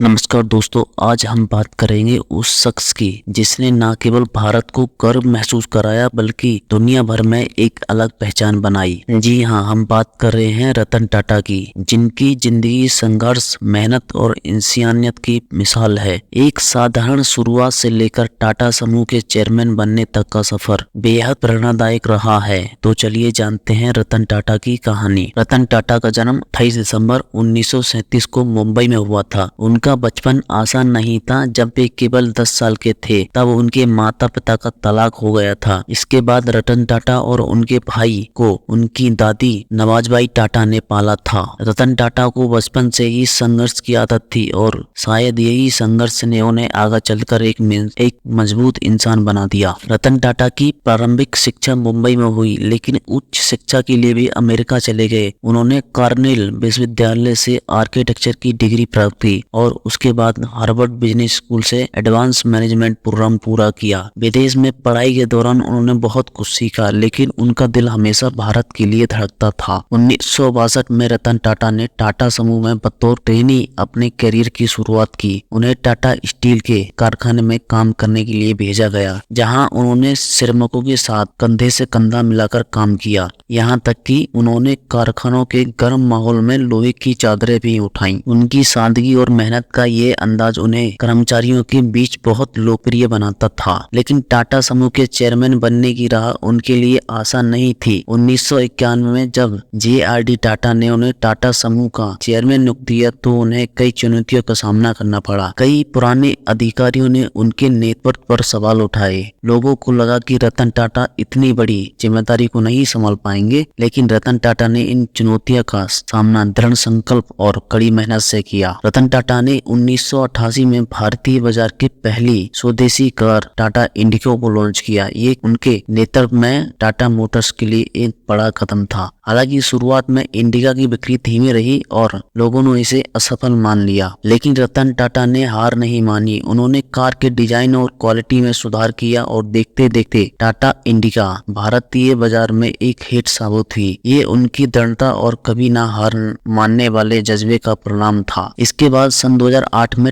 नमस्कार दोस्तों, आज हम बात करेंगे उस शख्स की जिसने न केवल भारत को गर्व महसूस कराया बल्कि दुनिया भर में एक अलग पहचान बनाई। जी हाँ, हम बात कर रहे हैं रतन टाटा की, जिनकी जिंदगी संघर्ष, मेहनत और इंसानियत की मिसाल है। एक साधारण शुरुआत से लेकर टाटा समूह के चेयरमैन बनने तक का सफर बेहद प्रेरणादायक रहा है। तो चलिए जानते हैं रतन टाटा की कहानी। रतन टाटा का जन्म 28 दिसंबर 1937 को मुंबई में हुआ था। उनका बचपन आसान नहीं था। जब वे केवल 10 साल के थे तब उनके माता पिता का तलाक हो गया था। इसके बाद रतन टाटा और उनके भाई को उनकी दादी नवाजबाई टाटा ने पाला था। रतन टाटा को बचपन से ही संघर्ष की आदत थी और शायद यही संघर्ष ने उन्हें आगे चलकर एक मजबूत इंसान बना दिया। रतन टाटा की प्रारंभिक शिक्षा मुंबई में हुई, लेकिन उच्च शिक्षा के लिए भी अमेरिका चले गए। उन्होंने कार्नेल विश्वविद्यालय से आर्किटेक्चर की डिग्री प्राप्त की और उसके बाद हार्वर्ड बिजनेस स्कूल से एडवांस मैनेजमेंट प्रोग्राम पूरा किया। विदेश में पढ़ाई के दौरान उन्होंने बहुत कुछ सीखा, लेकिन उनका दिल हमेशा भारत के लिए धड़कता था। 1962 में रतन टाटा ने टाटा समूह में बतौर ट्रेनी अपने करियर की शुरुआत की। उन्हें टाटा स्टील के कारखाने में काम करने के लिए भेजा गया, जहां उन्होंने श्रमिकों के साथ कंधे से कंधा मिलाकर काम किया। यहाँ तक कि उन्होंने कारखानों के गर्म माहौल में लोहे की चादरें भी उठाई। उनकी सादगी और मेहनत का ये अंदाज उन्हें कर्मचारियों के बीच बहुत लोकप्रिय बनाता था। लेकिन टाटा समूह के चेयरमैन बनने की राह उनके लिए आसान नहीं थी। 1991 में जब जे.आर.डी. टाटा ने उन्हें टाटा समूह का चेयरमैन नियुक्त किया तो उन्हें कई चुनौतियों का सामना करना पड़ा। कई पुराने अधिकारियों ने उनके नेतृत्व पर सवाल उठाए। लोगों को लगा कि रतन टाटा इतनी बड़ी जिम्मेदारी को नहीं संभाल पाएंगे, लेकिन रतन टाटा ने इन चुनौतियों का सामना दृढ़ संकल्प और कड़ी मेहनत से किया। रतन टाटा ने 1988 में भारतीय बाजार की पहली स्वदेशी कार टाटा इंडिगो को लॉन्च किया। ये उनके नेतृत्व में टाटा मोटर्स के लिए एक बड़ा कदम था। हालांकि शुरुआत में इंडिगा की बिक्री धीमी रही और लोगों ने इसे असफल मान लिया, लेकिन रतन टाटा ने हार नहीं मानी। उन्होंने कार के डिजाइन और क्वालिटी में सुधार किया और देखते देखते टाटा इंडिगा भारतीय बाजार में एक हिट साबित हुई। ये उनकी दृढ़ता और कभी ना हार मानने वाले जज्बे का परिणाम था। इसके बाद सन 2008 में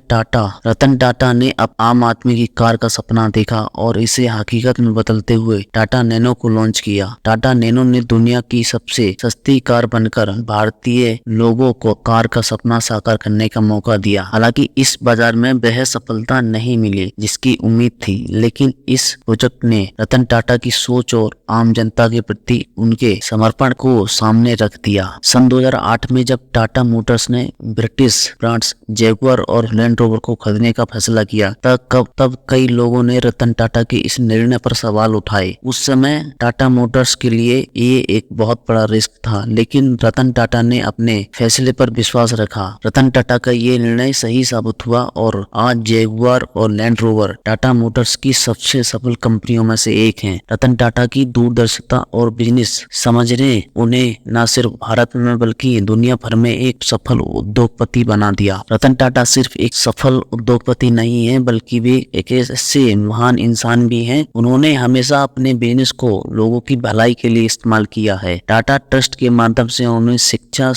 रतन टाटा ने अब आम आदमी की कार का सपना देखा और इसे हकीकत में बदलते हुए टाटा नैनो को लॉन्च किया। टाटा नैनो ने दुनिया की सबसे सस्ती कार बनकर भारतीय लोगों को कार का सपना साकार करने का मौका दिया। हालांकि इस बाजार में वह सफलता नहीं मिली जिसकी उम्मीद थी, लेकिन इस प्रोजेक्ट ने रतन टाटा की सोच और आम जनता के प्रति उनके समर्पण को सामने रख दिया। सन 2008 में जब टाटा मोटर्स ने ब्रिटिश ब्रांड्स जैगुआर और लैंड रोवर को खरीदने का फैसला किया तब कई लोगों ने रतन टाटा के इस निर्णय पर सवाल उठाए। उस समय टाटा मोटर्स के लिए ये एक बहुत बड़ा रिस्क था, लेकिन रतन टाटा ने अपने फैसले पर विश्वास रखा। रतन टाटा का ये निर्णय सही साबित हुआ और आज जैगुआर और लैंड रोवर टाटा मोटर्स की सबसे सफल कंपनियों में से एक है। रतन टाटा की दूरदर्शिता और बिजनेस समझ ने उन्हें न सिर्फ भारत में बल्कि दुनिया भर में एक सफल उद्योगपति बना दिया। रतन टाटा सिर्फ एक सफल उद्योगपति नहीं है, बल्कि वे एक ऐसे महान इंसान भी हैं। उन्होंने हमेशा अपने बिजनेस को लोगों की भलाई के लिए इस्तेमाल किया है। टाटा ट्रस्ट के माध्यम से उन्होंने शिक्षा,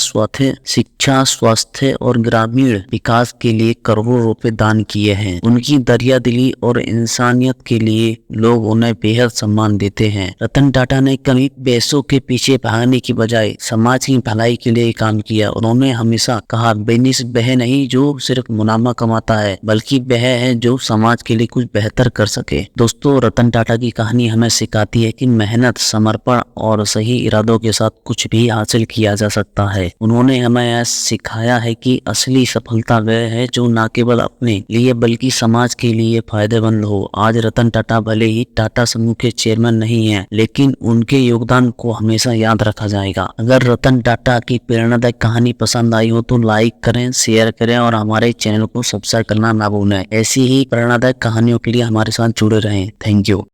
स्वास्थ्य और ग्रामीण विकास के लिए करोड़ों रुपए दान किए हैं। उनकी दरियादिली और इंसानियत के लिए लोग उन्हें बेहद सम्मान देते हैं। रतन टाटा ने कभी पैसों के पीछे भागने की बजाय समाज की भलाई के लिए काम किया। उन्होंने हमेशा कहा, बिजनेस वह नहीं जो सिर्फ मुनाफा कमाता है, बल्कि वह है जो समाज के लिए कुछ बेहतर कर सके। दोस्तों, रतन टाटा की कहानी हमें सिखाती है कि मेहनत, समर्पण और सही इरादों के साथ कुछ भी हासिल किया जा सकता है। उन्होंने हमें यह सिखाया है कि असली सफलता वह है जो न केवल अपने लिए बल्कि समाज के लिए फायदेमंद हो। आज रतन टाटा भले ही टाटा समूह के चेयरमैन नहीं है, लेकिन उनके योगदान को हमेशा याद रखा जाएगा। अगर रतन टाटा की प्रेरणादायक कहानी पसंद आई हो तो लाइक करें, शेयर करें और हमारे चैनल को सब्सक्राइब करना ना भूलें। ऐसी ही प्रेरणादायक कहानियों के लिए हमारे साथ जुड़े रहें। Thank you.